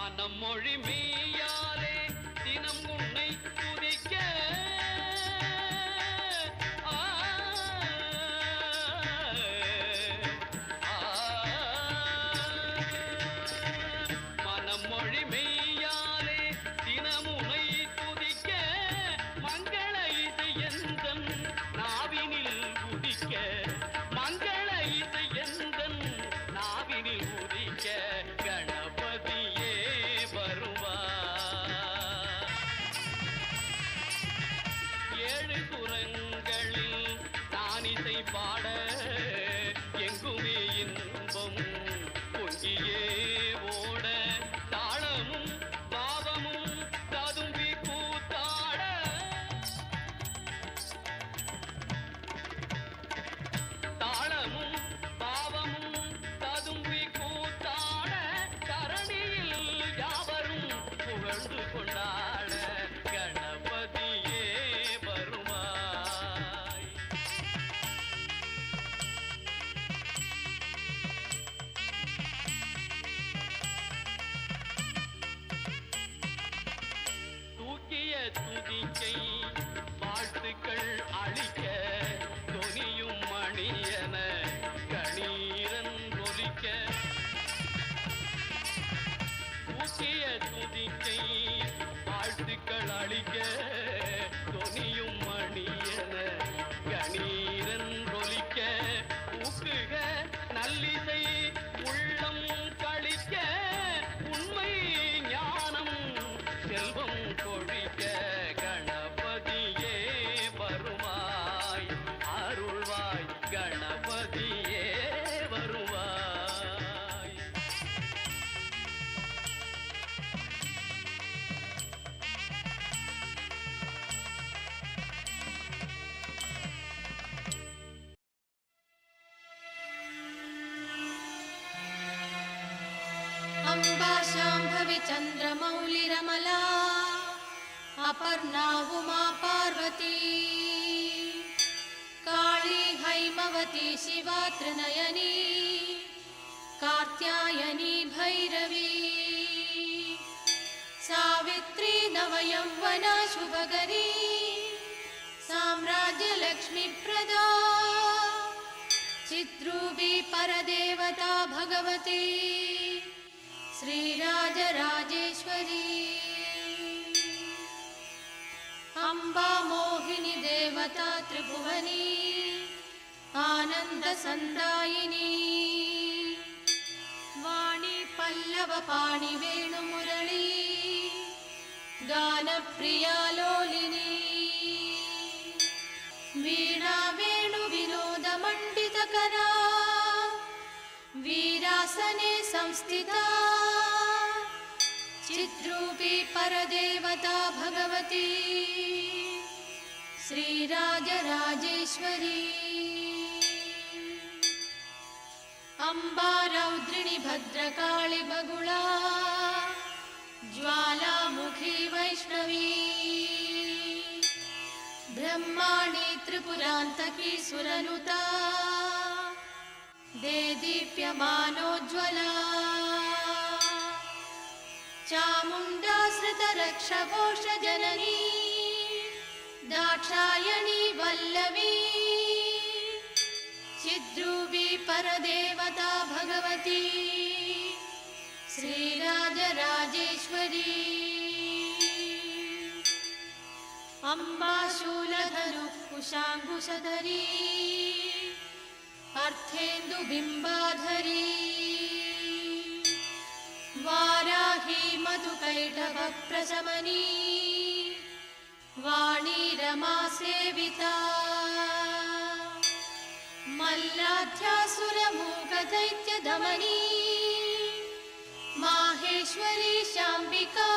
மனம் மொழி மெய்யாலே தினம் உன்னை துதிக்க மனம் மொழி மெய்யாலே தினம் உன்னை துதிக்க மங்கள இசை எந்தன் நாவினில் உதிக்க மங்கள இசை எந்தன் நாவினில் உதிக்க கணபதியே வருவார். ஏழு புறங்களில் நான் இசை பாட எங்குமே இன்பம் பொங்கியே ஓட தாளமும் பாவமும் ததும்பி கூத்தாட தாளமும் பாவமும் ததும்பி கூத்தாட தரணியில் யாவரும் புகழ்ந்து கொண்டாட கணபதியே வருவாய். தூக்கிய துதிக்கை வாழ்த்துக்கள் அளிக்க தொனியும் மணியன கணீரன் ஒலிக்க தூக்கிய துதிக்கை வாழ்த்துக்கள் அளிக்க தொனியும் மணியன கணீரன் ஒலிக்க ஊக்குக நல்லிசை உள்ளம் கழிக்க உண்மை ஞானம் செல்வம் கொழிக்க கணபதியே வருவாய் அருள்வாய் கணபதியே வருவாய். अम्बा शाम्भवी चन्द्रमौलिरमला अपर्णा उमा पार्वती काली हैमवती शिवा त्रिनयनी कात्यायनी भैरवी सावित्री नवयौवना शुभकरी साम्राज्यलक्ष्मी प्रदा चिद्रूपी परदेवता भगवती श्रीराजराजेश्वरी अम्बा मोहिनी देवता त्रिभुवनी आनन्दसन्दायिनी वाणी पल्लवपाणि वेणुमुरळी गानप्रिया लोलिनी वीणा वेणुविनोदमण्डितकरा वीरासने संस्थिता चिद्रूपी परदेवता भगवती श्रीराजराजेश्वरी अम्बा रौद्रिणी भद्रकाळी बगुळा ज्वालामुखी वैष्णवी ब्रह्माणी त्रिपुरान्तकी सुरनुता देदीप्यमानोज्ज्वला चामुण्डाश्रितरक्षपोषजननी दाक्षायणी वल्लवी चिद्रूपी परदेवता भगवती श्रीराजराजेश्वरी अम्बा शूलधनुः कुशाङ्कुशधरी अर्थेन्दुबिम्बाधरी वाराही मधुकैटभप्रशमनी वाणी रमा सेविता मल्लाध्यासुरमूकदैत्यदमनी माहेश्वरी शाम्बिका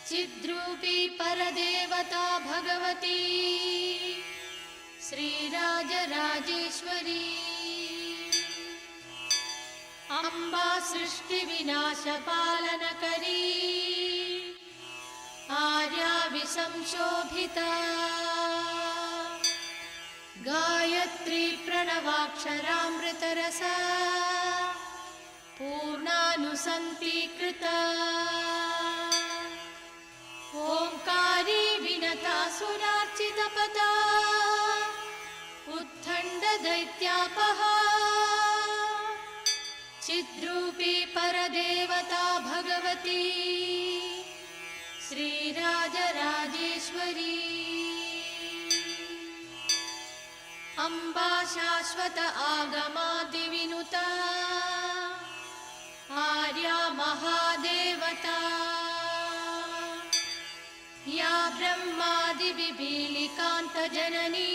चिद्रूपी परदेवता भगवती श्रीराजराजेश्वरी अम्बा सृष्टिविनाशपालनकरी आर्या विसंशोभिता गायत्री प्रणवाक्षरामृतरसा पूर्णानुस्वारिणी सन्तीकृता ओंकारे विनता सुरार्चितपदा उत्थण्डदैत्यापहा चिद्रूपी परदेवता भगवती श्रीराजराजेश्वरी अम्बा शाश्वत आगमादिविनुता आर्या महादेवता या ब्रह्मादिविपीलिकान्तजननी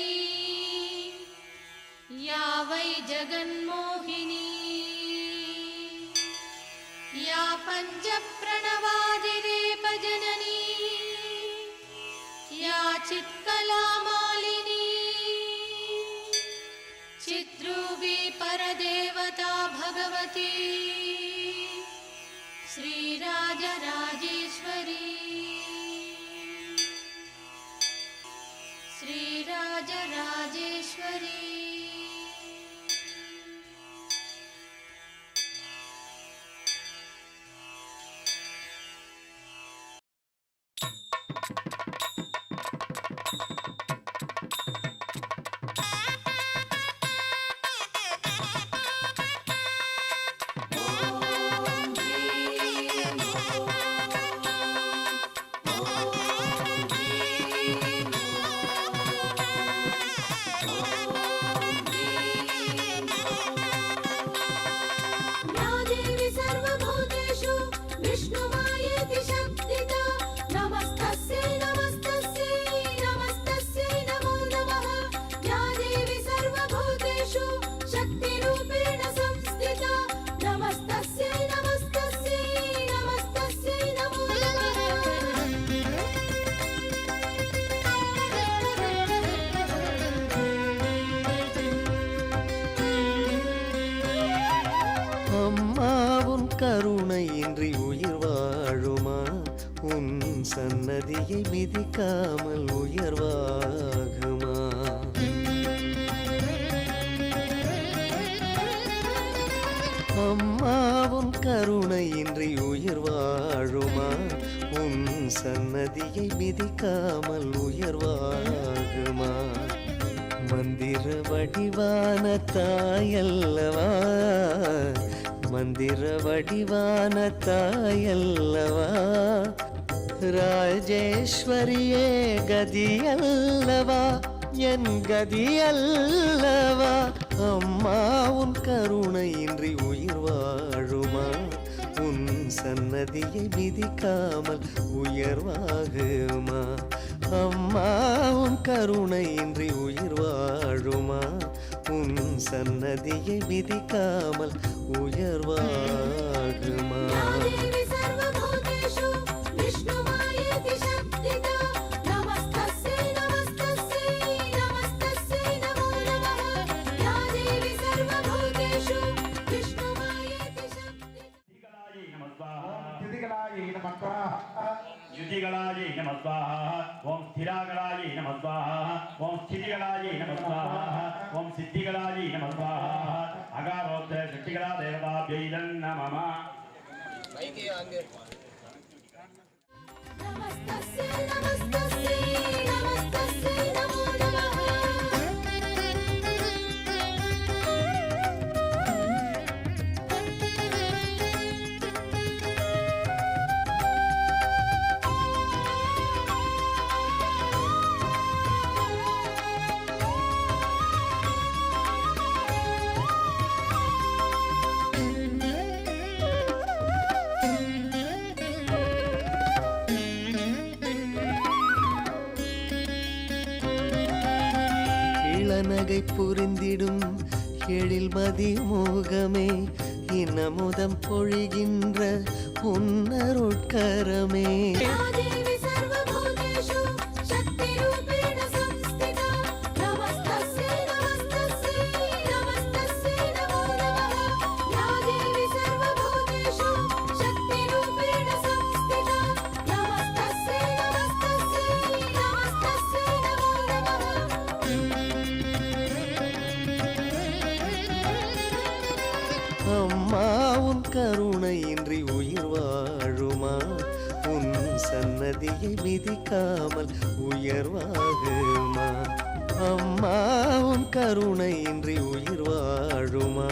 या वै जगन्मोहिनी या पञ्चप्रणवादिरेपजननी या चित्कलामालिनी चिद्रूपी परदेवता भगवती श्रीराजराजेश्वरी श्रीराजराजेश्वरी கருணையின்றி உயிர் வாழுமா உன் சன்னதியை மிதிக்காமல் உயர்வாகுமா அம்மாவும் கருணையின்றி உயிர் வாழுமா உன் சன்னதியை மிதிக்காமல் உயர்வாகுமா மந்திர வடிவான தாயல்லவா மந்திர வடிவான தாயல்லவா ராஜேஸ்வரியே கதியல்லவா என் கதியல்லவா அம்மா உன் கருணையின்றி உயிர் வாழுமா உன் சன்னதியை மிதிக்காமல் உயர்வாகுமா அம்மா உன் கருணையின்றி உயிர் வாழுமா உன் சன்னதியை மிதிக்காமல் உயர்வாகுமா युतिगलायै नमः स्वाहा ओम स्थिरागलायै नमः स्वाहा ओम स्थितिगलायै नमः स्वाहा ओम सिद्धिगलायै नमः स्वाहा अगारोत्तर शक्तिगला देवताभ्यै नमः नमस्तस्यै नमस्तस्यै नमस्तस्यै नमो नमः நகை புரிந்திடும் எழில்மதி மோகமே இனமுதம் பொழிகின்ற உன்னருட்கரமே கருணையின்றி உயிர் வாழுமா உன் சன்னதியை மிதிக்காமல் உயர்வாகுமா அம்மா உன் கருணையின்றி உயிர் வாழுமா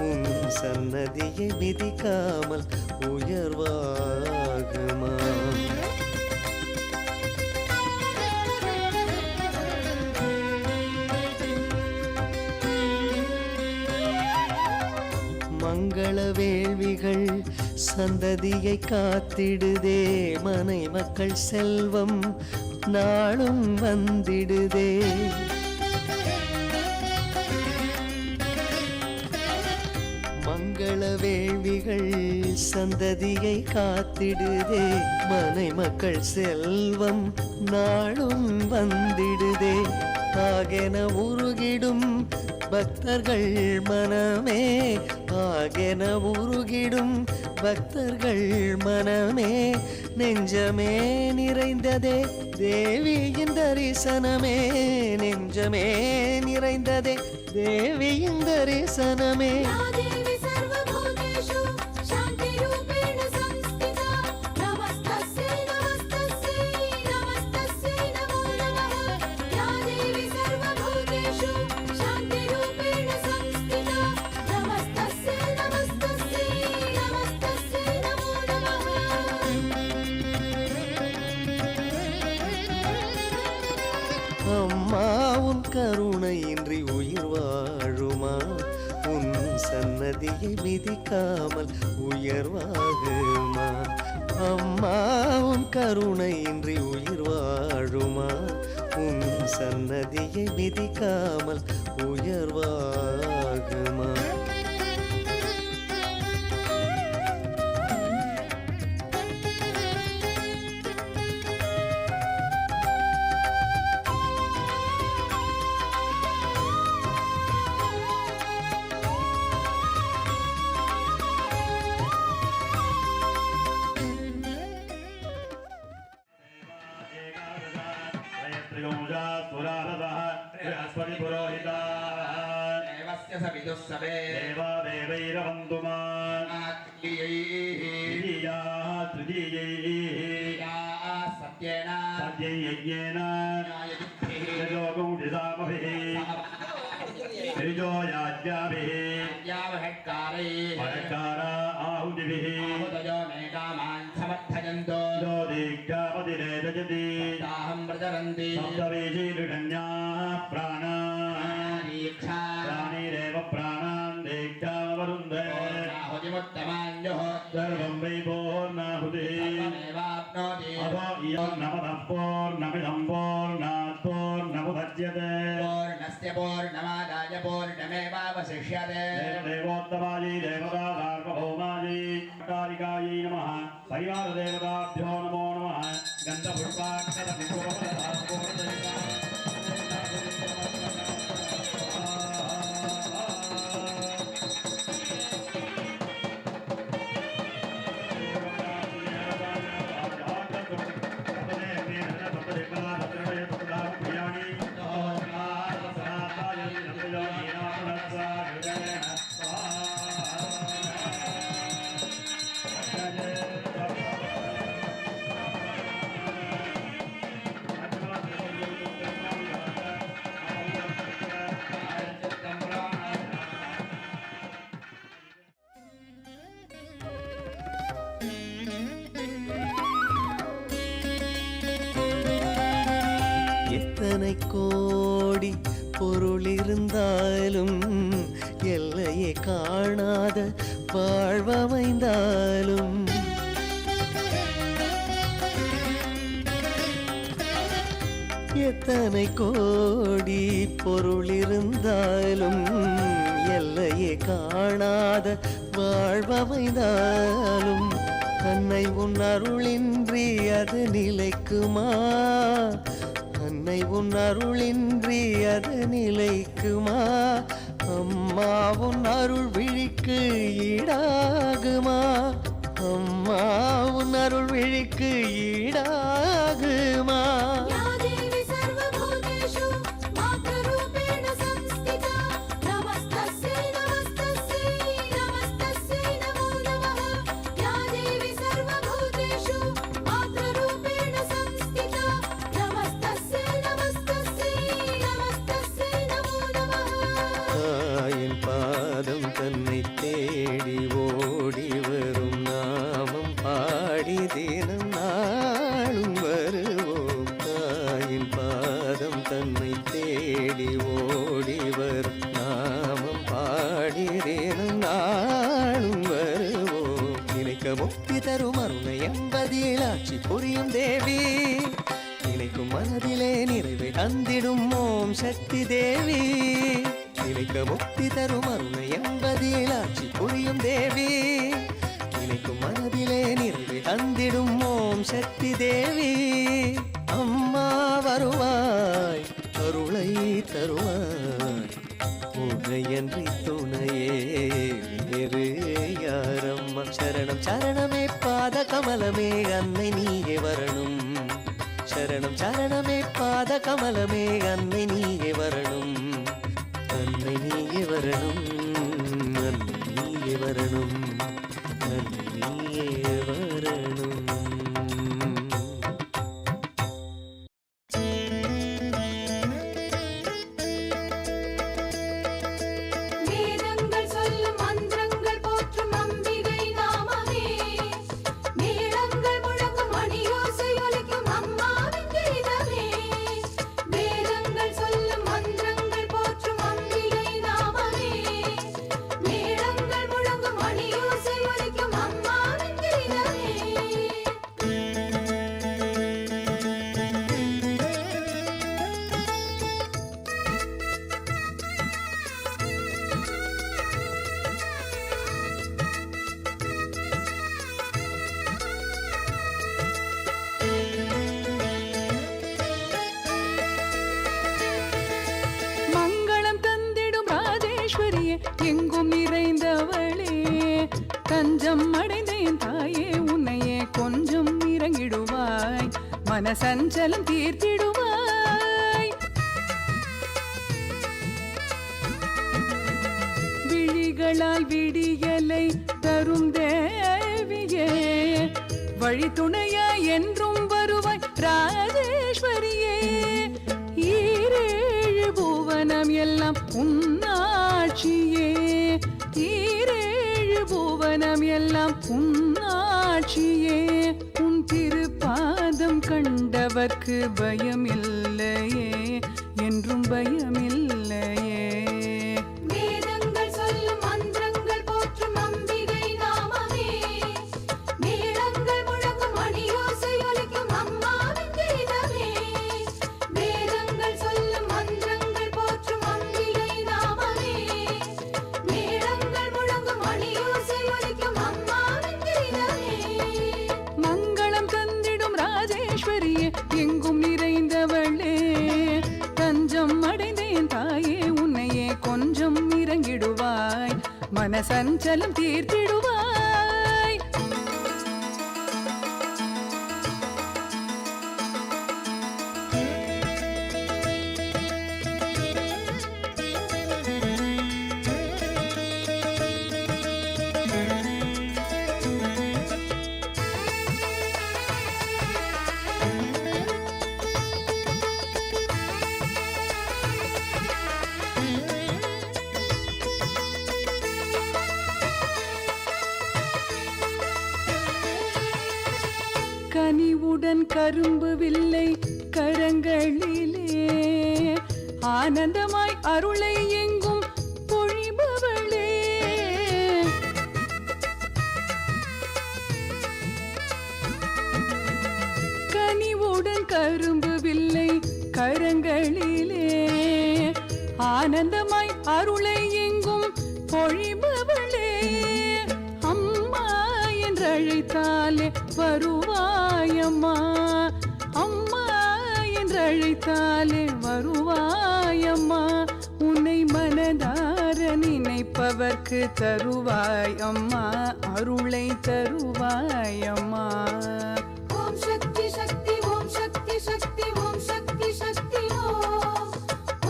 உன் சன்னதியை மிதிக்காமல் உயர்வாகுமா மங்கள வேள்விகள் சந்ததியை காத்திடுதே மனை மக்கள் செல்வம் நாளும் வந்திடுதே மங்கள வேள்விகள் சந்ததியை காத்திடுதே மனை மக்கள் செல்வம் நாளும் வந்திடுதே ஆகென உருகிடும் பக்தர்கள் மனமே ஆகென உருகிடும் பக்தர்கள் மனமே நெஞ்சமே நிறைந்ததே தேவியின் தரிசனமே நெஞ்சமே நிறைந்ததே தேவியின் தரிசனமே या देवी सर्वभूतेषु शान्तिरूपेण संस्थिता नमस्तस्यै नमस्तस्यै नमस्तस्यै नमो नमः या देवी सर्वभूतेषु शान्तिरूपेण संस्थिता नमस्तस्यै नमस्तस्यै नमस्तस्यै नमो नमः அம்மா உன் கருணையின்றி உயிர் வாழுமா உன் சன்னதியை மிதிக்காமல் உயர்வாகுமா அம்மா உன் கருணையின்றி உயிர் வாழுமா உன் சன்னதியை மிதிக்காமல் உயர்வாகுமா देवस्य सविदुः सवे देवैरवन्तुमान् तृतीयैः सत्येन सद्ययज्ञेन न्याययुक्तिः यजोगौडिसामभिः त्रिजोयाज्ञाभिः यावहत्कारैः परकार आहुतिभिः आहुतयो मे कामान् समर्थयन्तो यो दीक्षापतिरेतजति ताहं प्रचरन्ति सप्तवीशीर्षण्याः प्राणाः दीक्षा प्राणिरेव प्राणान् दीक्षावरुन्धे पूर्णाहुतिमुत्तमाञ्जुः सर्वं वै पूर्णाहुतिः सर्वमेवाप्नोति अथो इयं नमतः पूर्णमिदं पूर्णात् पूर्णमुदच्यते पूर्णस्य पूर्णमादाय पूर्णमेवावशिष्यते देवोत्तमायै देवता सार्वभौमायै कारिकायै नमः परिवारदेवताभ्यो नमो नमः எத்தனை கோடி பொருள் இருந்தாலும் எல்லையை காணாத வாழ்வமைந்தாலும் எத்தனை கோடி பொருள் இருந்தாலும் எல்லையை காணாத வாழ்வமைந்தாலும் அன்னை உன் அருளின்றி அது நிலைக்குமா அன்னை உன் அருளின்றி அது நிலைக்குமா அம்மா உன் அருள் விழிக்கு ஈடாகுமா அம்மா உன் அருள் விழிக்கு ஈடாகுமா या देवी सर्वभूतेषु मातृरूपेण संस्थिता नमस्तस्यै नमस्तस्यै नमस्तस्यै नमो नमः வரும் நாமம் பாடி தினம் நாளும் வருவோம். தாயின் பாதம் தன்னை தேடி ஓடி வரும் நாமம் பாடி தினம் நாளும் வருவோம். நினைக்க முக்தி தரும் அருணை என்பதில் ஆட்சி புரியும் தேவி. நினைக்கும் மனதிலே நிறைவை தந்திடும் ஓம் சக்தி தேவி. நினைக்க முக்தி தரும் அருணை என்பதில் ஆட்சி புரியும் தேவி. நினைக்கும் மனதிலே நிறைவை தந்திடும் ஓம் சக்தி தேவி. அம்மா வருவாய், அருளை தருவாய், உன்னையன்றி துணையே வேறு யாரம்மா. சரணம் சரணமே பாத கமலமே அன்னை நீயே வரணும். சரணம் சரணமே பாத கமலமே அன்னை நீயே வரணும். அன்னை நீயே வரணும், அன்னை நீயே வரணும், அன்னை நீயே வரணும். வேதங்கள் சொல்லும் மந்திரங்கள் போற்றும் அம்பிகை நாமமே. மேளங்கள் முழங்கும் மணியோசை ஒலிக்கும் அம்மாவின் கீதமே. வேதங்கள் சொல்லும் மந்திரங்கள் போற்றும் அம்பிகை நாமமே. மேளங்கள் முழங்கும் மணியோசை ஒலிக்கும் அம்மாவின் கீதமே. மங்களம் தந்திடும் ராஜேஸ்வரியே, எங்கும் நிறைந்தவளே. தஞ்சம் அடைந்தேன் தாயே, உன்னையே கொஞ்சம் இறங்கிடுவாய், மனசஞ்சலம் தீர்த்திடுவாய். விழிகளால் விடியலை தரும் தேவியே, வழித்துணையாய் என்றும் வருவாய் ராஜேஸ்வரியே. ஈரேழு பூவனம் எல்லாம் உன்னாட்சியே, ஈரேழு பூவனம் எல்லாம் உன்னாட்சியே. உன் திருப்பாதம் கண்டவர்க்கு பயமில்லையே, என்றும் பயமில்லையே. வேதங்கள் சொல்லும் மந்திரங்கள் போற்றும் அம்பிகை நாமமே. மேளங்கள் முழங்கும் மணியோசை ஒலிக்கும் அம்மாவின் கீதமே. வேதங்கள் சொல்லும் மந்திரங்கள் போற்றும் அம்பிகை நாமமே. மேளங்கள் முழங்கும் மணியோசை ஒலிக்கும் அம்மாவின் கீதமே. மங்களம் தந்திடும் ராஜேஸ்வரியே, எங்கும் நிறைந்தவளே. தஞ்சம் அடைந்தேன் தாயே, உன்னையே கொஞ்சம் இறங்கிடுவாய், மனசஞ்சலம் தீர்த்திடுவாய். கனிவுடன் கரும்பு வில்லை கரங்களிலே, ஆனந்தமாய் அருளை எங்கும் பொழிபவளே. கனிவுடன் கரும்பு வில்லை கரங்களிலே, ஆனந்தமாய் அருளை எங்கும் பொழிபவளே. அம்மா என்றழைத்தாலே வருவாயம்மா, அம்மா என்றழைத்தாலே வருவாயம்மா. உன்னை மனதார நினைப்பவர்க்கு தருவாய் அம்மா, அருளை தருவாயம்மா. ஓம் சக்தி சக்தி ஓம் சக்தி சக்தி ஓம் சக்தி சக்தி ஓம்.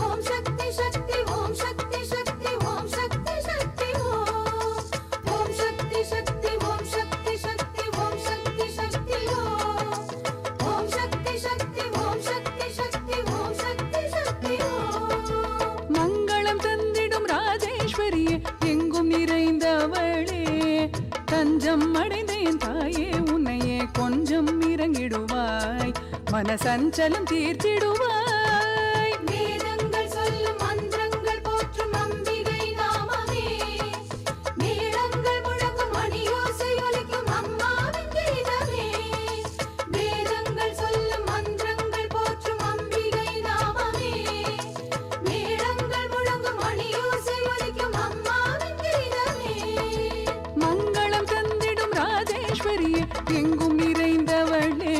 ஓம் சக்தி சக்தி ஓம் சக்தி சக்தி ஓம் சக்தி சக்தி ஓம். ஓம் சக்தி சக்தி ஓம் சக்தி சக்தி ஓம் சக்தி சக்தி ஓம். ஓம் சக்தி சக்தி ஓம் சக்தி சக்தி ஓம் சக்தி சக்தி ஓம். மங்களம் தந்திடும் ராஜேஸ்வரியே, எங்கும் நிறைந்தவளே. தஞ்சம் தஞ்சம் அடைந்தேன் தாயே உன்னையே கொஞ்சம் இறங்கிடுவாய் மனசஞ்சலம் தீர்த்திடுவாய் வேதங்கள் சொல்லும் மந்திரங்கள் போற்றும் அம்பிகை நாமமே மேளங்கள் முழங்கும் மணியோசை ஒலிக்கும் அம்மாவின் கீதமே வேதங்கள் சொல்லும் மந்திரங்கள் போற்றும் அம்பிகை நாமமே மேளங்கள் முழங்கும் மணியோசை ஒலிக்கும் அம்மாவின் கீதமே மங்களம் தந்திடும் ராஜேஸ்வரியே எங்கும் நிறைந்தவளே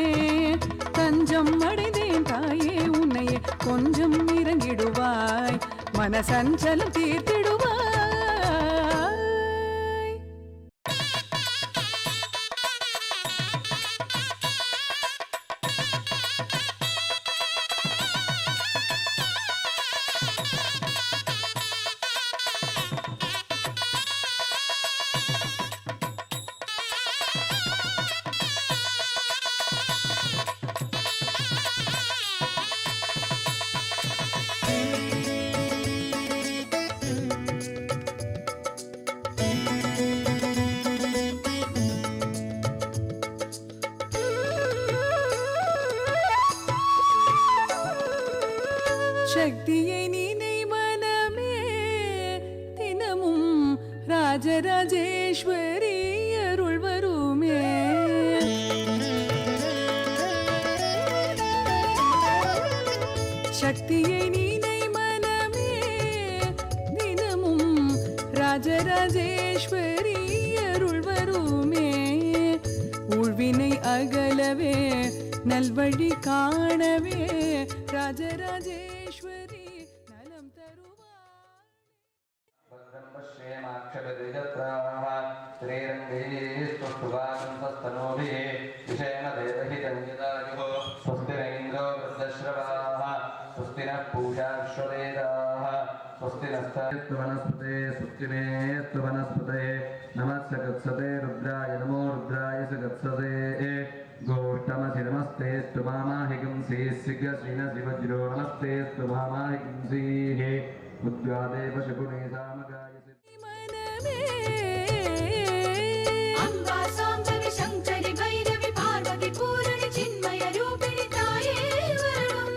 தஞ்சம் அடைந்தேன் தாயே உன்னையே கொஞ்சம் இறங்கிடுவாய் மனசஞ்சலம் தீர்த்திடுவாய் சக்தியை நீனை மனமே தினமும் ராஜராஜேஸ்வரி அருள் வருமே சக்தியை நீனை மனமே தினமும் ராஜராஜேஸ்வரி அருள் வருமே உள்வினை அகலவே நல்வழி காணவே ராஜராஜேஸ்வரி நலம் தருவாய் वनस्पते नमस्सगत्सते रुद्राय नमो रुद्राय सगत्सते गोष्ठमसि नमस्तेऽस्तु मामाहिकं श्रीश्रीगश्रीनशिवज्रो नमस्तेऽस्तु मामाहिकं श्रीः उद्गादेव शकुने सामगाय அம்பா சாம்பவி சங்கரி பைரவி பார்வதி பூரணி சின்மய ரூபிணி தாயே வரணும்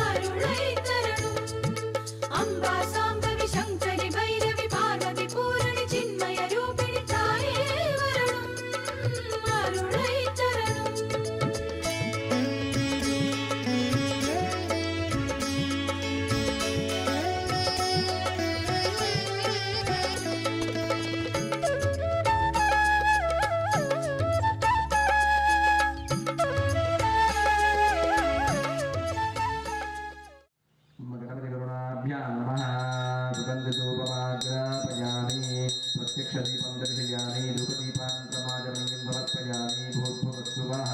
அருளை தரணும் அம்பா சாம்பவி சங்கரி பைரவி பார்வதி பூரணி சின்மய ரூபிணி தாயே வரணும் அருளை தரணும் गणपतिकरुणाभ्यां नमः सुगन्धधूपमाग्रापयामि प्रत्यक्षदीपं दर्शयामि धूपदीपान् प्रमाजमनीं समर्पयामि भूर्भुवस्सुवः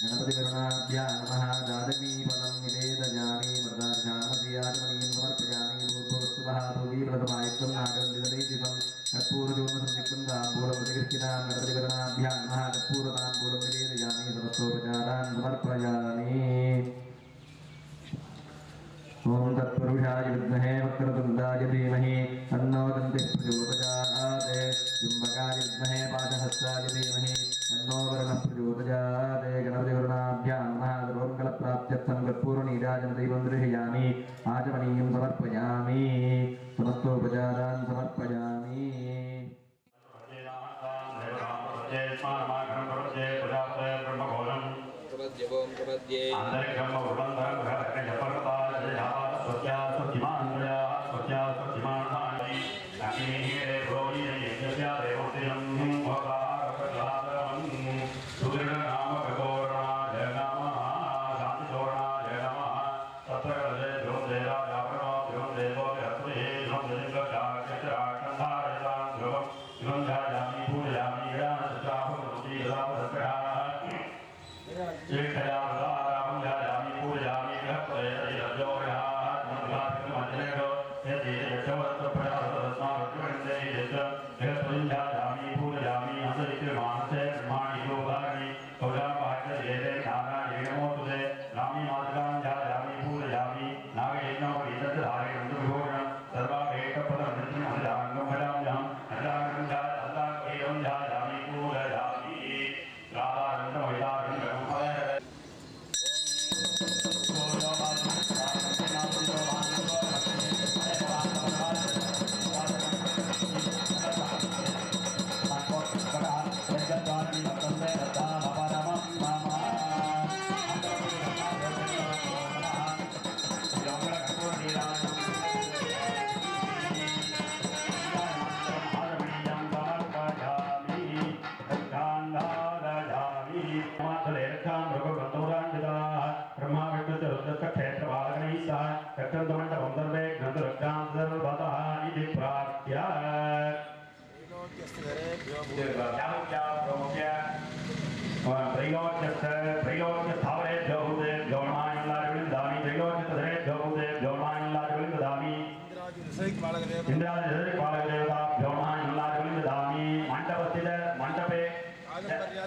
गणपतिकरुणाभ्यां नमः दादमीफलं निवेदयामि मृदार्घामधियाजमनीं समर्पयामि भूर्भुवस्सुवः भोगीप्रथमायुक्तं नागन्दिदलीतिपं कर्पूरचूर्णसंयुक्तं ताम्बूलं प्रतिगृह्यतां गणपतिकरुणाभ्यां नमः कर्पूरताम्बूलं निवेदयामि समस्तोपचारान् समर्पयामि ओम तत्पुरुषाय विद्महे वक्रतुण्डाय धीमहि तन्नो दन्तिः प्रचोदयात् जुम्बकाय विद्महे पाशहस्ताय धीमहि तन्नो वरुणः प्रचोदयात् गणपतिवरुणाभ्यां नमः सर्वमङ्गलप्राप्त्यर्थं कर्पूरनीराजनदैवं दर्शयामि आचमनीयं समर्पयामि समस्तोपचारान् समर्पयामि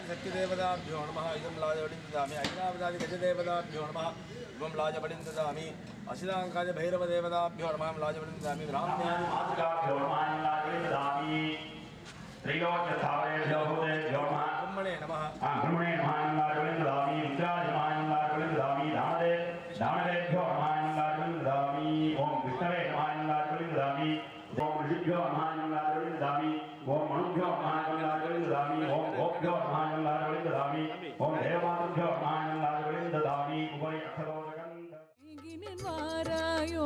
शक्तिदेवताभ्यो नमः इदं लाजवडिन्ददामि ऐरावतादि गजदेवताभ्यो नमः इवं लाजवडिन्ददामि अशिलाङ्काय भैरवदेवताभ्यो नमः लाजवडिन्ददामि ब्राह्मणानि मातृकाभ्यो नमः लाजवडिन्ददामि त्रैलोक्यस्थावरेभ्यो भूतेभ्यो नमः ब्रह्मणे नमः ब्रह्मणे नमः लाजवडिन्ददामि रुद्राय नमः लाजवडिन्ददामि दानवेभ्यो नमः लाजवडिन्ददामि ओम विष्णवे नमः लाजवडिन्ददामि ओम ऋषिभ्यो नमः लाजवडिन्ददामि ओम मनुभ्यो नमः लाजवडिन्ददामि ओम गोभ्यो नमः लाजवडिन्ददामि ओम देवमातृभ्यो नमः लाजवडिन्ददामि उभय अक्षरोदगन्ध வாராயோ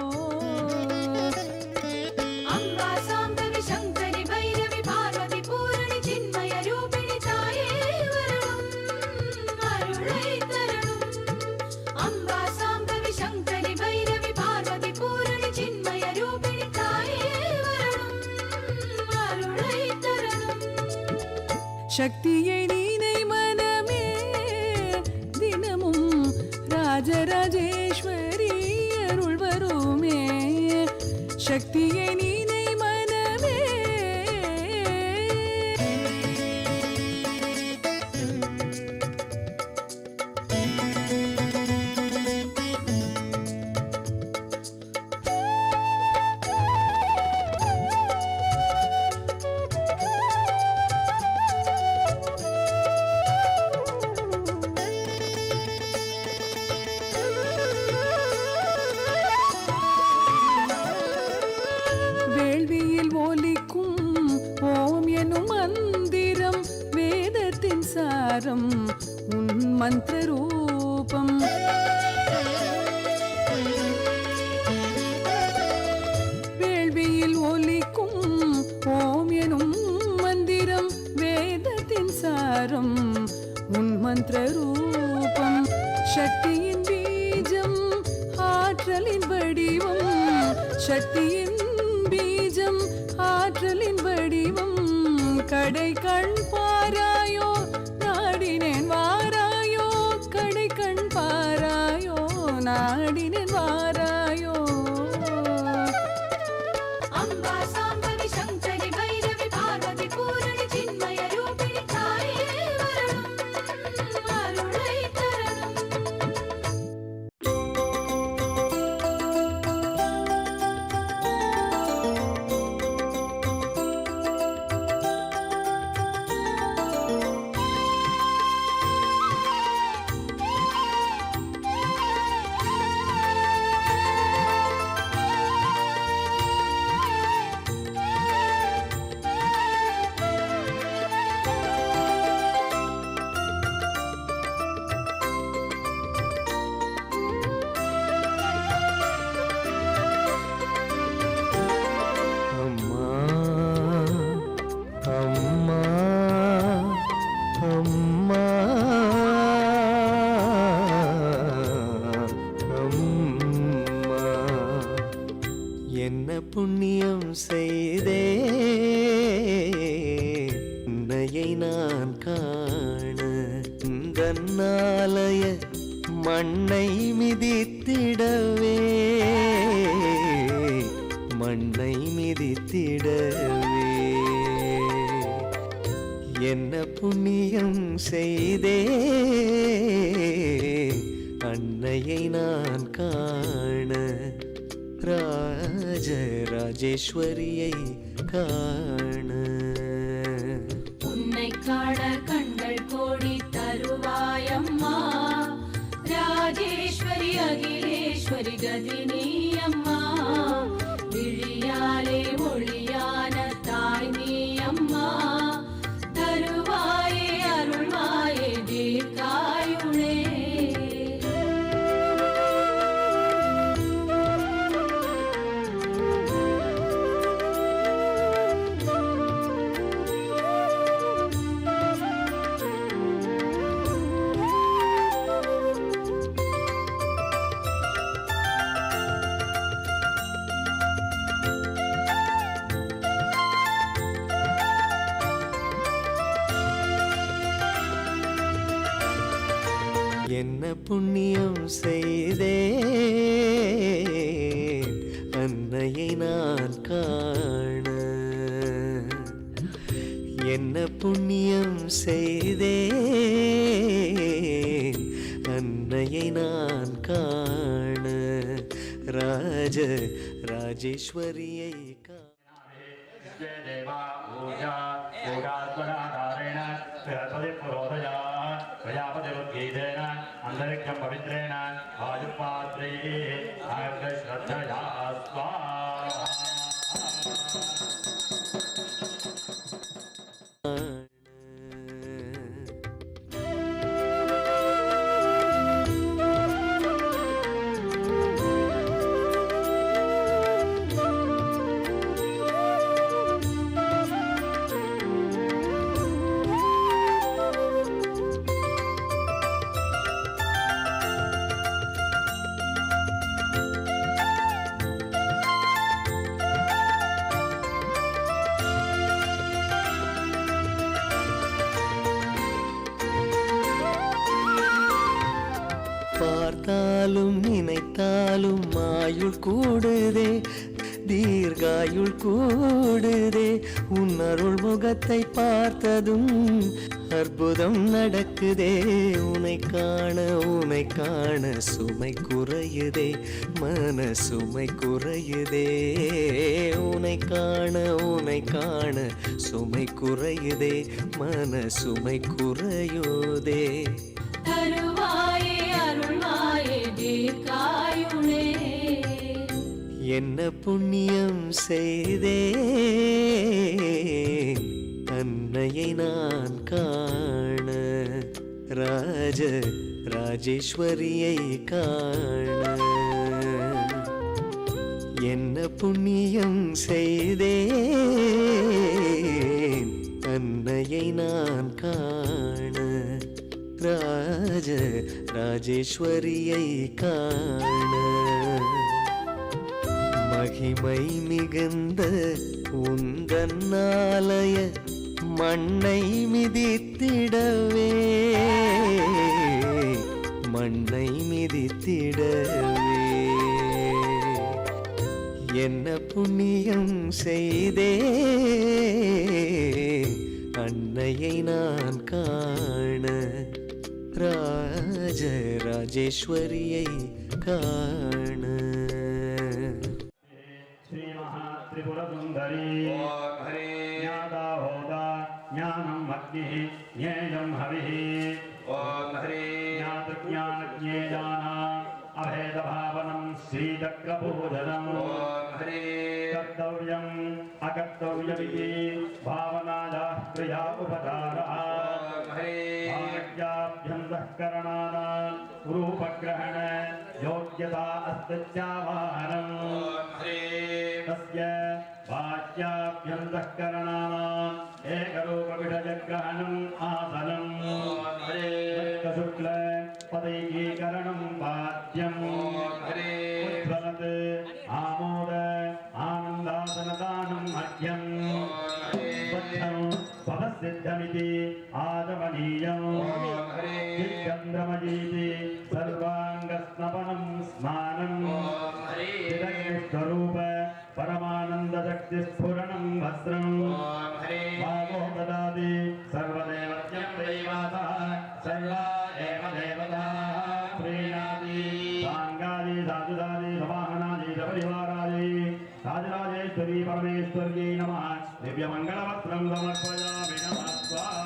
अम्बा साम्बवि शङ्करि भैरवि पार्वति पूरणि चिन्मय रूपिणि ताये वरणं अरुळै तरणं अम्बा साम्बवि शङ्करि भैरवि पार्वति पूरणि चिन्मय रूपिणि ताये वरणं अरुळै तरणं சக்தியை நீனை மனமே தினமும் ராஜராஜேஸ்வரி அருள் வருமே சக்தியை நீனை மனமே வேள்வியில் ஒலிக்கும் ஓம் எனும் மந்திரம் வேதத்தின் சாரம் உன் மந்திர ரூபம் வேள்வியில் ஒலிக்கும் ஓம் எனும் மந்திரம் வேதத்தின் சாரம் உன் மந்திர ரூபம் சக்தியின் பீஜம் ஆற்றலின் வடிவம் சக்தியின் பீஜம் ஆற்றலின் வடிவம் கடை கண் பாராயோ நாடினேன் வாராயோ கடை கண் பாராயோ நாடினேன் வாராயோ अम्बा साम्बवि शङ्करि भैरवि पार्वति पूरणि चिन्मय रूपिणि ताये वरणं अरुळै तरणं அம்மா அம்மா அம்மா அம்மா என்ன புண்ணியம் செய்தே உன்னையை நான் காண இந்த நாளைய மண்ணை மிதித்திடவே மண்ணை மிதித்திடவே என்ன புண்ணியம் செய்தே அன்னையை நான் காண ராஜராஜேஸ்வரியை காண உன்னை காண கண்கள் கோடி தருவாயம்மா ராஜேஸ்வரி அகிலேஸ்வரி கதினி அம்மா விழியாலே ஒளியான தாய் நீ அம்மா தருவாயே அருள்வாயே தீர்க்காயுளே என்ன புண்ணியம் செய்தேன் அன்னையை நான் காண. என்ன புண்ணியம் செய்தேன் அன்னையை நான் காண. ராஜேஸ்வரியை காண. देवा पूजा योगात्मनाधारेण बृहस्पतिपुरोधया प्रजापतिरुद्गीतेन अन्तरिक्षं पवित्रेण वायुपात्रैः आर्द्रश्रद्धया स्वाहा. பார்த்தாலும் நினைத்தாலும் ஆயுள் கூடுதே, தீர்காயுள் கூடுதே. உன் அருள் முகத்தை பார்த்ததும் அற்புதம் நடக்குதே. உனை காண சுமை குறையுதே, மன சுமை குறையுதே. உனை காண சுமை குறையுதே, மன சுமை குறையுதே. தருவாயே அருள்வாயே தீர்க்காயுளே. என்ன புண்ணியம் செய்தேன் அன்னையை நான் காண. ராஜேஸ்வரியை காண. என்ன புண்ணியம் செய்தேன் அன்னையை நான் காண. ராஜேஸ்வரியை காண. மகிமை மிகுந்த உந்தன் ஆலய மண்ணை மிதித்திடவே, மண்ணை மிதித்திடவே. என்ன புண்ணியம் செய்தேன் அன்னையை நான் காண. ராஜேஸ்வரியை காண. श्री महात्रिपुरसुन्दरी ओम हरे ज्ञाता होता ज्ञानम् अग्निः ज्ञेयं हविः ओम हरे ज्ञातज्ञानज्ञेयानां अभेदभावनं श्रीचक्रपूजनम् ओम हरे कर्तव्यम् अकर्तव्यमिति भावनायाः क्रिया उपचारः ओम हरे भाग्याभ्यन्तःकरणानां रूपग्रहण योग्यता अस्त्यावाहनम् ओम हरे तस्य भाग्याभ्यन्तःकरणानाम् एकरूपविषयग्रहणम् आसनम् ओम हरे शुक्ल पदैकीकरणं वाद्यम् ओम हरे उज्ज्वलत् आमोद आनन्दासनदानं मध्यम् ओम हरे स्वच्छं स्वतःसिद्धमिति आदमनीयम् ओम हरे दिग्गन्धमयीति सर्वाङ्गस्नपनं स्नानम् ओम हरे स्वरूप परमानन्दशक्तिस्फुरणं वस्त्रम् ओम हरे भावो ददाति सर्वदेवत्यं दैवातः सर्वा एव देवताः प्रीणाति साङ्गादि साधुदादि समाहनादि सपरिवारादि राजराजेश्वरी परमेश्वर्यै नमः दिव्यमङ्गलवस्त्रं समर्पयामि नमः स्वाहा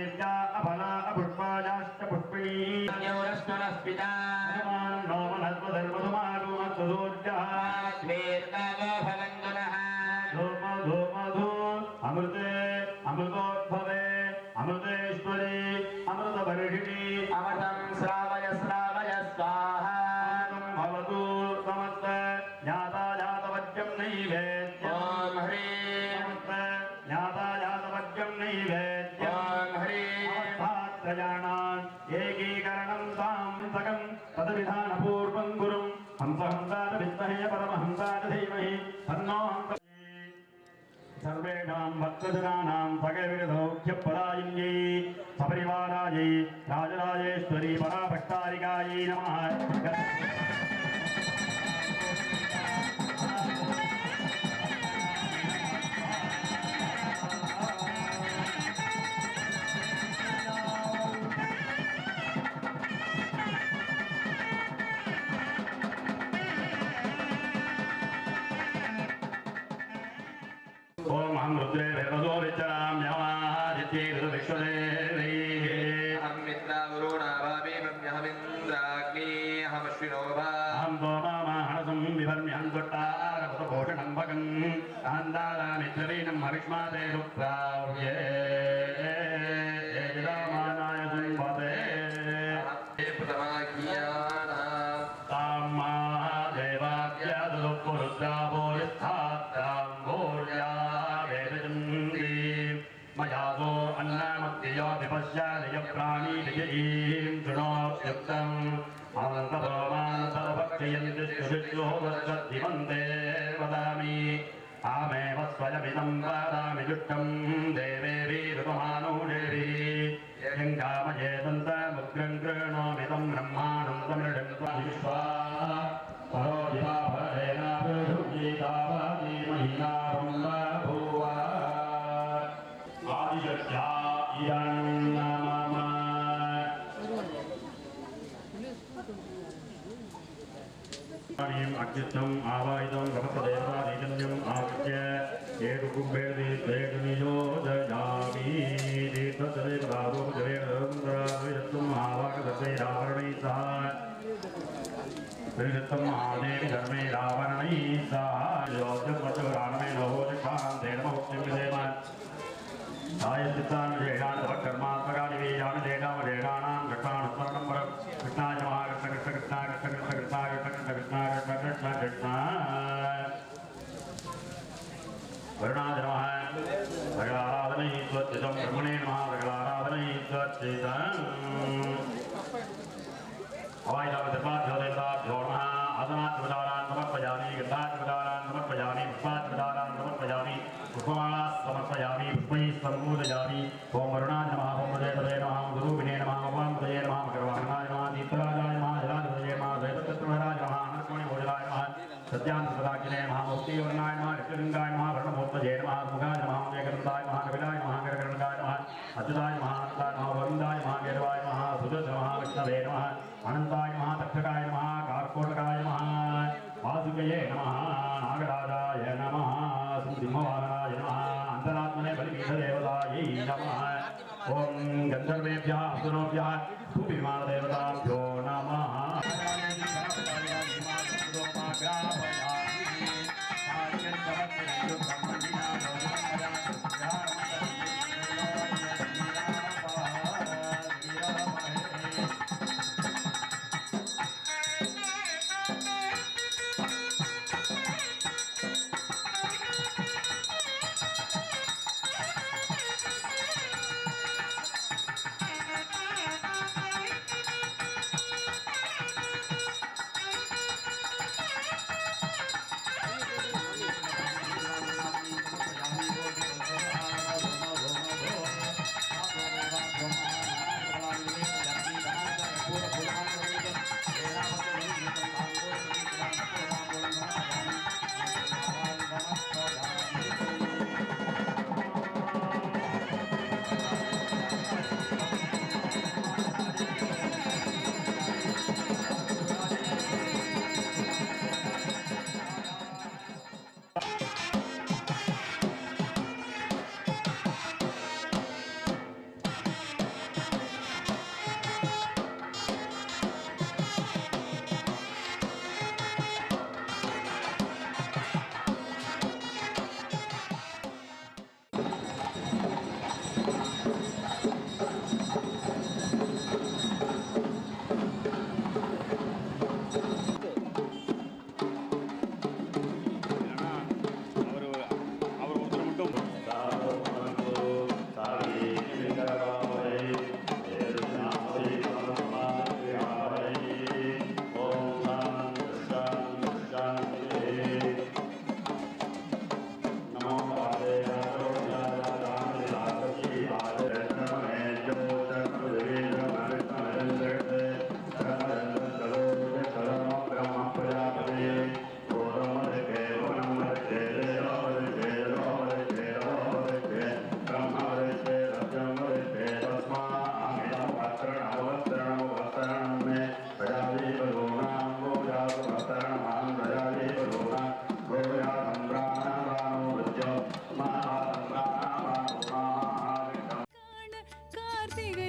देव्या अफला अपुष्पायाश्च पुष्पिणी न्यूरस्वरस्पिता नोमनस्वधर्मधुमागुमत्वदूर्जः श्वेतागो भवन्तुनः धूमधू अमृते अमृतोद्भवे अमृतेश्वरी अमृतवर्षिणी अमृतं श्रावय श्रावय स्वाहा भवतु समस्त ज्ञाता जातवज्यं नैवेद्यम् ॐ ह्रीं ज्ञाता जातवज्यं नैवेद्यम् ॐ ह्रीं त्रयाणाम् एकीकरणं तां सकं तद्विधानपूर्वं गुरुं हंसहंसाद विद्महे परमहंसाद धीमहि तन्नो हंस सर्वेषां भक्तजनानां सकलविधौख्यपदायिन्यै सपरिवारायै राजराजेश्वरी पराभट्टारिकायै नमः ओम हम रुद्रे वेदो विचराम यमादित्ये ऋतुविश्वदेवी अहं मित्रावरुणा भावे ब्रह्महमिन्द्राग्नि अहमश्विनो भा अहं दोमामाहनसं विभर्म्यहं त्वट्टारभूषणं भगं अहन्दारामित्रवीनं हविष्माते रुद्राव्ये रामानाय संवदे प्रथमाज्ञाना ताम्मा देवाद्यादुपुरुद्राभूरिस्थात्रां भूर्या वेदचन्द्री मयासो अन्नमत्ययो विपश्यादय प्राणीनिजयीं शृणोत्युक्तम् अवन्तभवमानसर्वभक्षयन्तिष्ठुभिक्षो वर्षद्धिमन्ते वदामि आमेव स्वयमिदं वदामि जुष्टं देवेभिरुपमानुषेभिः यं कामये दन्तमुग्रं कृणोमिदं ब्रह्माणं समृढं त्वविश्वा परो दिवाभरेण पृथुर्गीतावती महिनाभं बभूव आदिशक्त्या इयं नमः अक्षिष्टम् आवाहितं गमकदेवादिजन्यम् आवृत्य एककुम्भेति प्रेतनियोजयामि तीर्थतदेवदारोपजवेणरन्द्राविदत्तम् आवाकदत्तैरावरणैः सह त्रिदत्तम् आदेवि धर्मे रावणैः सह योजपचराणमे नवोजक्षां देनमोक्तिं विधेम कर्मात्मकानि वीर्याणि देनावदेनानां घटानुस्मरणं परं कृष्णाय नमः कृष्ण कृष्ण कृष्ण कृष्ण कृष्ण कृष्ण कृष्ण कृष्ण कृष्ण कृष्ण कृष्ण वरुणाय नमः भगवाराधनै स्वच्चितं ब्रह्मणे नमः भगवाराधनै स्वच्चितम् अवायितावदर्पाद्योदेवताभ्यो नमः आसनाद्विदारान् समर्पयामि गन्धाद्विदारान् समर्पयामि पुष्पाद्विदारान् समर्पयामि पुष्पमालाः समर्पयामि पुष्पैः सम्बोधयामि ॐ वरुणाय नमः ॐ देवदे नमः गुरुविने नमः वामदये नमः मकरवाहनाय नमः दीप्तराजाय नमः जलाधिपतये नमः दैवतत्वराय नमः अनर्कमणिभोजनाय नमः सत्यान्तसदाकिने नमः मुक्तिवर्णाय नमः ऋषिलिङ्गाय नमः वर्णमूर्तये नमः मुगाय नमः मेघनन्दाय नमः कपिलाय नमः गरगणकाय नमः अच्युताय नमः अनन्ताय नमः वरुणाय नमः गेरवाय नमः सुदर्श नमः विष्णवे नमः अनन्ताय नमः तक्षकाय नमः कार्कोटकाय नमः वासुकये नमः नागराजाय नमः सिंहवाहनाय नमः अन्तरात्मने बलिपीठदेवतायै नमः ॐ गन्धर्वेभ्यः असुरोभ्यः सुविमानदेवताभ्यो नमः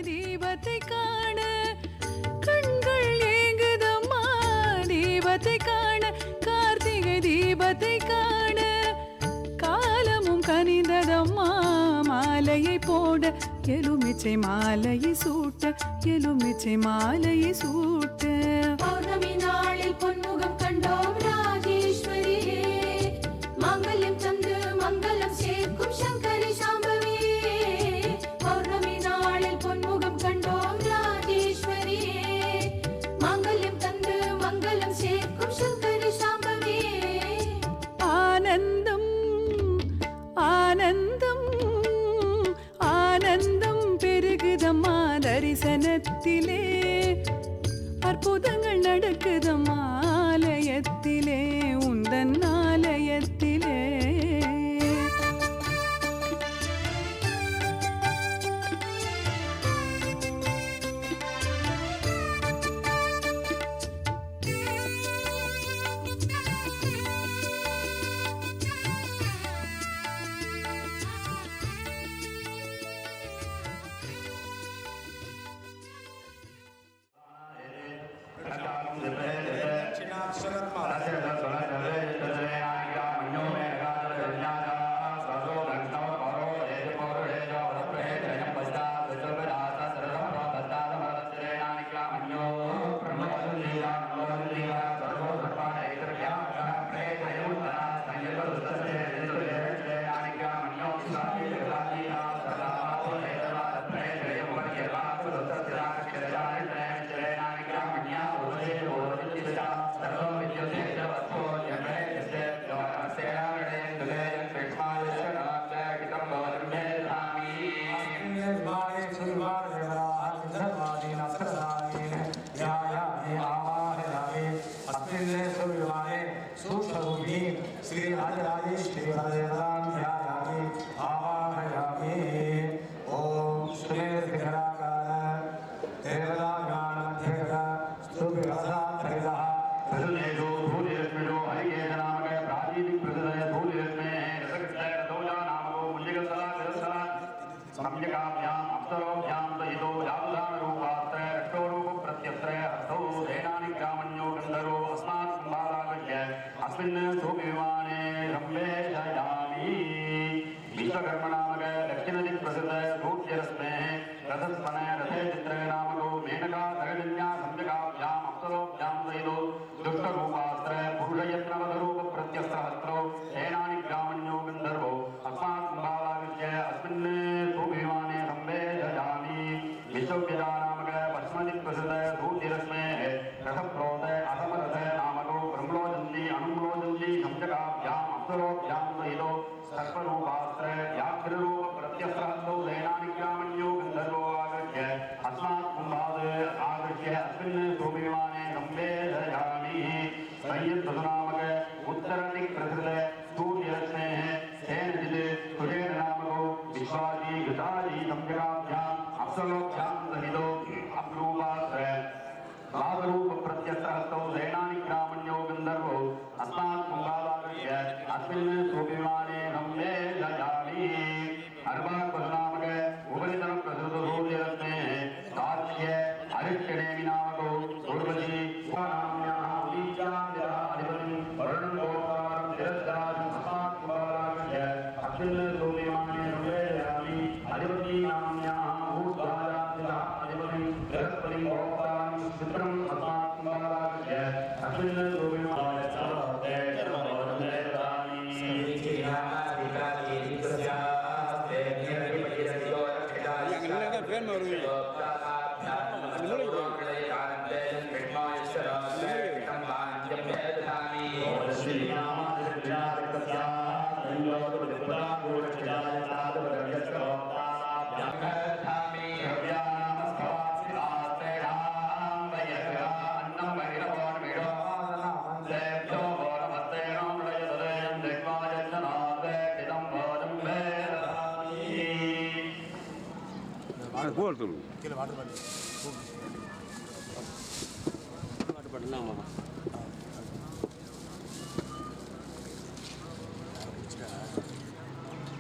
தீபத்தை காண கண்கள் ஏங்குதம்மா தீபத்தை காண கார்த்திகை தீபத்தை காண காலமும் கனிந்ததம்மா மாலையை போட எலுமிச்சை மாலையை சூட்ட எலுமிச்சை மாலையை சூட்ட பௌர்ணமி நாளில் பொன்முகம் கண்டோம் ராஜேஸ்வரியே மங்களம் தந்து மங்களம் சேர்க்கும் சங்கரி சாம்பவியே பௌர்ணமி நாளில் பொன்முகம் கண்டோம் ராஜேஸ்வரியே மங்களம் தந்து மங்களம் சேர்க்கும் சங்கரி சாம்பவியே ஆனந்தம் ஆனந்தம் ஆனந்தம் பெருகுதம்மா தரிசனத்திலே அற்புதங்கள் நடக்குதம்மா ஆலயத்திலே உந்தன் ஆலயத்திலே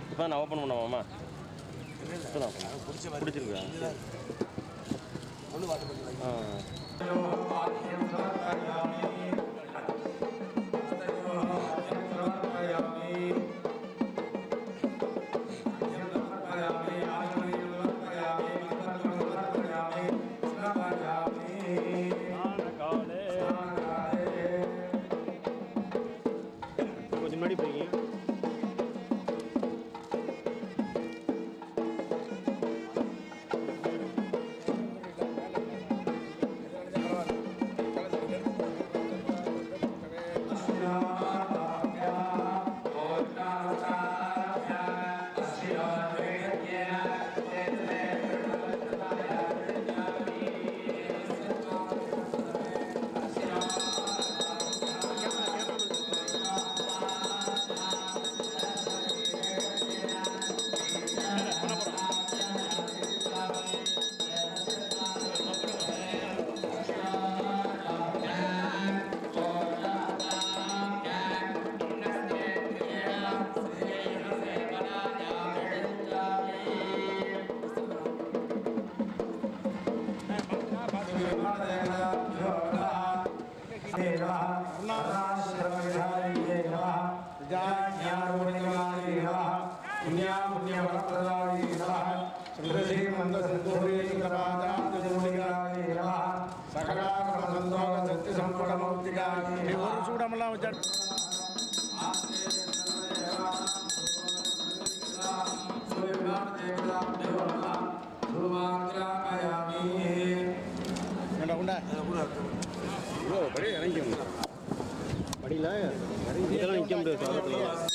இப்போ நான் ஓப்பன் பண்ணுவோம்மா இப்போ தான் பிடிச்சிருக்கேன். கொஞ்சம் முன்னாடி போய்ங்க. சூடமெல்லாம் வச்சா படி இறங்கிக்கணும். படியில் இதெல்லாம் நிற்க முடியாது சாதத்தில்.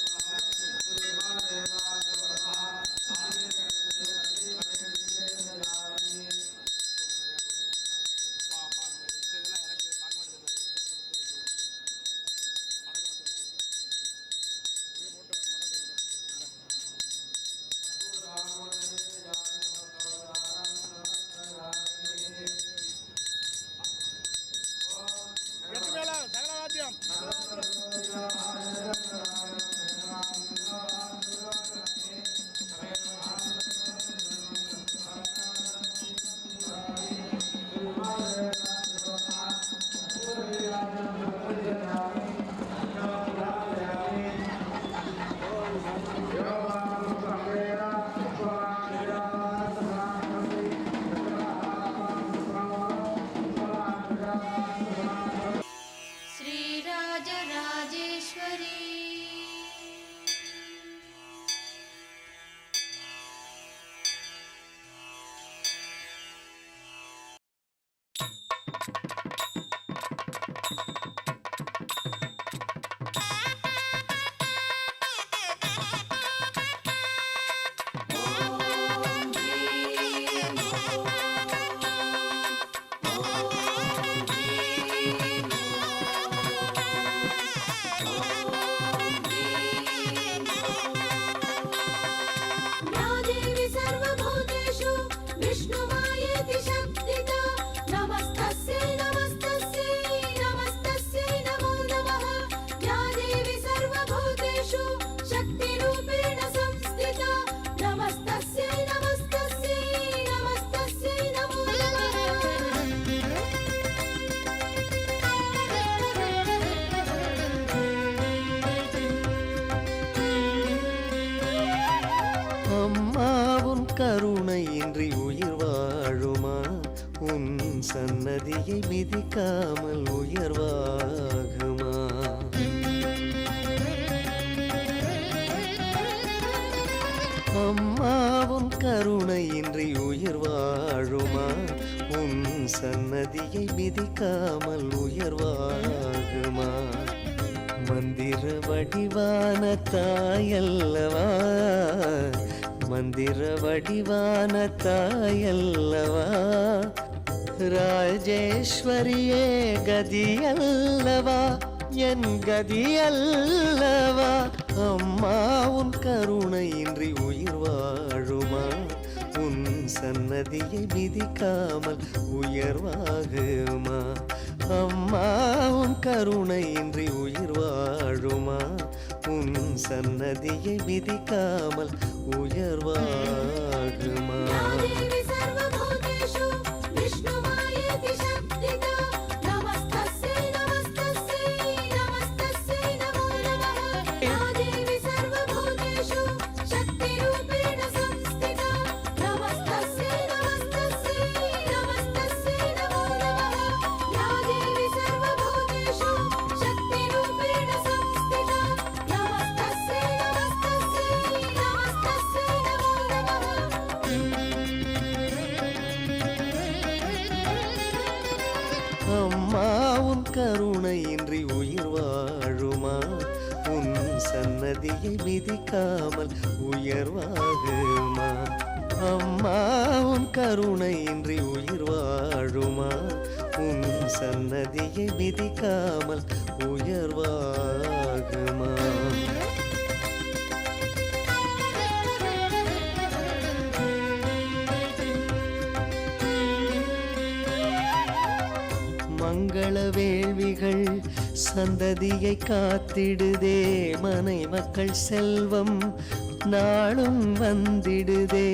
கருணையின்றி உயிர் வாழுமா? உன் சன்னதியை மிதிக்காமல் உயர்வாகுமா? அம்மாவும் கருணையின்றி உயிர் வாழுமா? உன் சன்னதியை மிதிக்காமல் உயர்வாகுமா? மந்திர வடிவான தாயல்லவா, மந்திர வடிவான தாயல்லவா, ராஜேஸ்வரியே கதியல்லவா, என் கதியல்லவா. அம்மா உன் கருணையின்றி உயிர் வாழுமா? உன் சன்னதியை மிதிக்காமல் உயர்வாகுமா? அம்மா உன் கருணையின்றி உயிர் வாழுமா? உன் சன்னதியை மிதிக்காமல் உயர்வாகுமா? या देवी सर्वभूतेषु विष्णुमायेति அம்மா உன் கருணையின்றி உயிர் வாழுமா உன் சன்னதியை மிதிக்காமல் உயர்வாகுமா அம்மா உன் கருணையின்றி உயிர் வாழுமா உன் சன்னதியை மிதிக்காமல் உயர்வாகுமா மங்கள வேள்விகள் சந்ததியை காத்திடுதே மனை மக்கள் செல்வம் நாளும் வந்திடுதே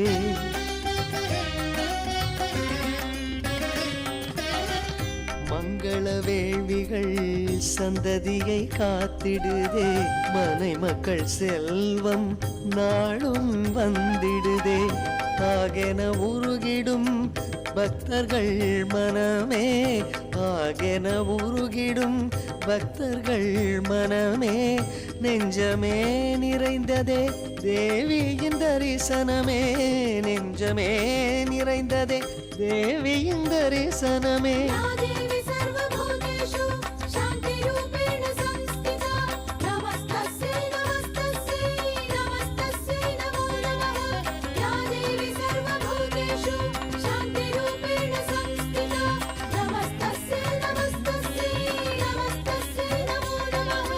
மங்கள வேள்விகள் சந்ததியை காத்திடுதே மனை மக்கள் செல்வம் நாளும் வந்திடுதே ஆகென உருகிடும் பக்தர்கள் மனமே ஆகென உருகிடும் பக்தர்கள் மனமே நெஞ்சமே நிறைந்ததே தேவியின் தரிசனமே நெஞ்சமே நிறைந்ததே தேவியின் தரிசனமே या देवी सर्वभूतेषु शान्तिरूपेण संस्थिता नमस्तस्यै नमस्तस्यै नमस्तस्यै नमो नमः या देवी सर्वभूतेषु शान्तिरूपेण संस्थिता नमस्तस्यै नमस्तस्यै नमस्तस्यै नमो नमः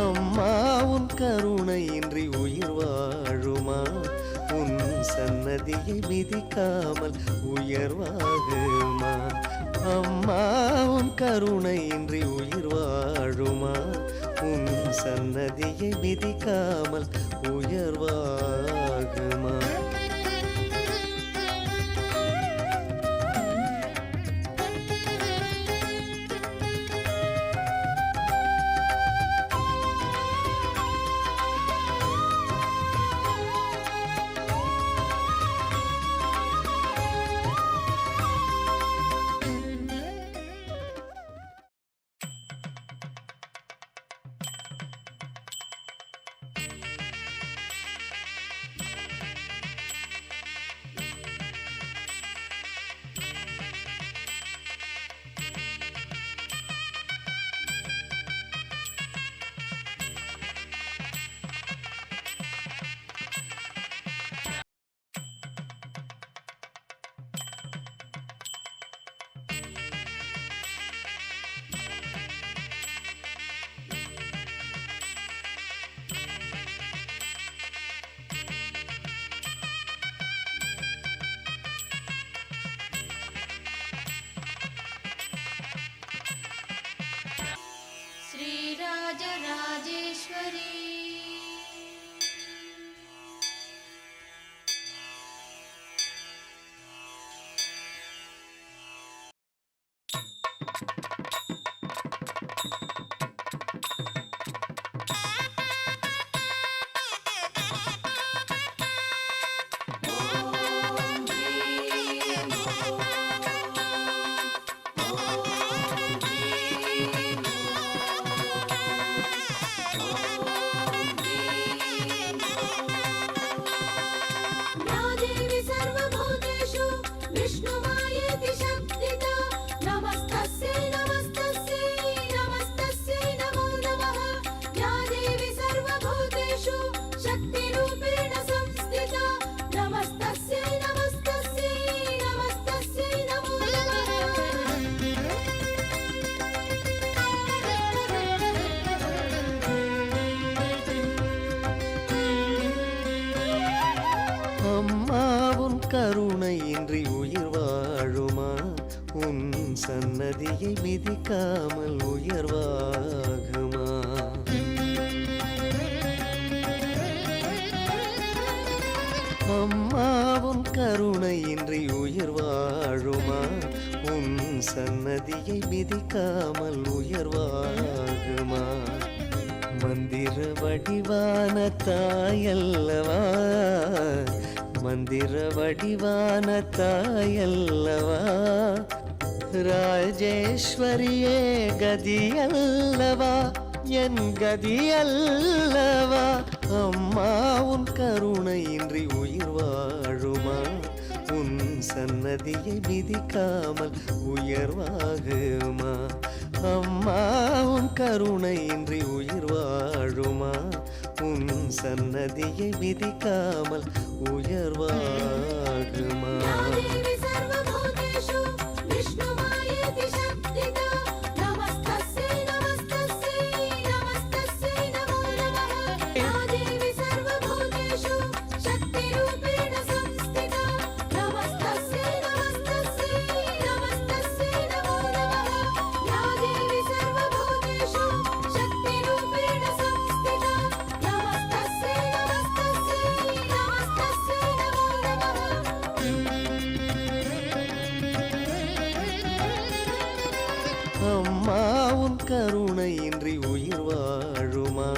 அம்மா உன் கருணையின்றி உயிர் வாழுமா உன் சன்னதியை மிதிக்காமல் உயர்வாகுமா அம்மா உன் கருணையின்றி உயிர் வாழுமா உன் சன்னதியை மிதிக்காமல் உயர்வாகுமா श्रीराजराजेश्वरी या देवी सर्वभूतेषु विष्णुमायेति शक्तिता नमस्तस्यै नमस्तस्यै नमस्तस्यै नमो नमः या देवी सर्वभूतेषु शक्तिरूपेण संस्थिता नमस्तस्यै नमस्तस्यै नमस्तस्यै नमो அம்மா உன் கருணையின்றி உயிர் வாழுமா உன் சன்னதியை மிதிக்காமல் உயர்வாகுமா அம்மா உன் கருணையின்றி உயிர் வாழுமா உன் சன்னதியை மிதிக்காமல் உயர்வாகுமா மந்திர வடிவான தாயல்லவா மந்திர வடிவான தாயல்லவா ராஜேஸ்வரியே கதியல்லவா என் கதியல்லவா அம்மா உன் கருணையின்றி உயிர் வாழுமா சன்னதியை மிதிக்காமல் உயர்வாகுமா? அம்மா உன் கருணையின்றி உயிர் வாழுமா? உன் சன்னதியை மிதிக்காமல் உயர்வாகுமா? या देवी सर्वभूतेषु विष्णुमायेति शक्तिदा नमस्तस्यै नमस्तस्यै नमस्तस्यै नमो नमः या देवी सर्वभूतेषु शक्तिरूपेण संस्थिता नमस्तस्यै नमस्तस्यै नमस्तस्यै नमो नमः या देवी सर्वभूतेषु शक्तिरूपेण संस्थिता नमस्तस्यै नमस्तस्यै नमस्तस्यै नमो नमः அம்மா உன் கருணையின்றி உயிர் வாழுமா?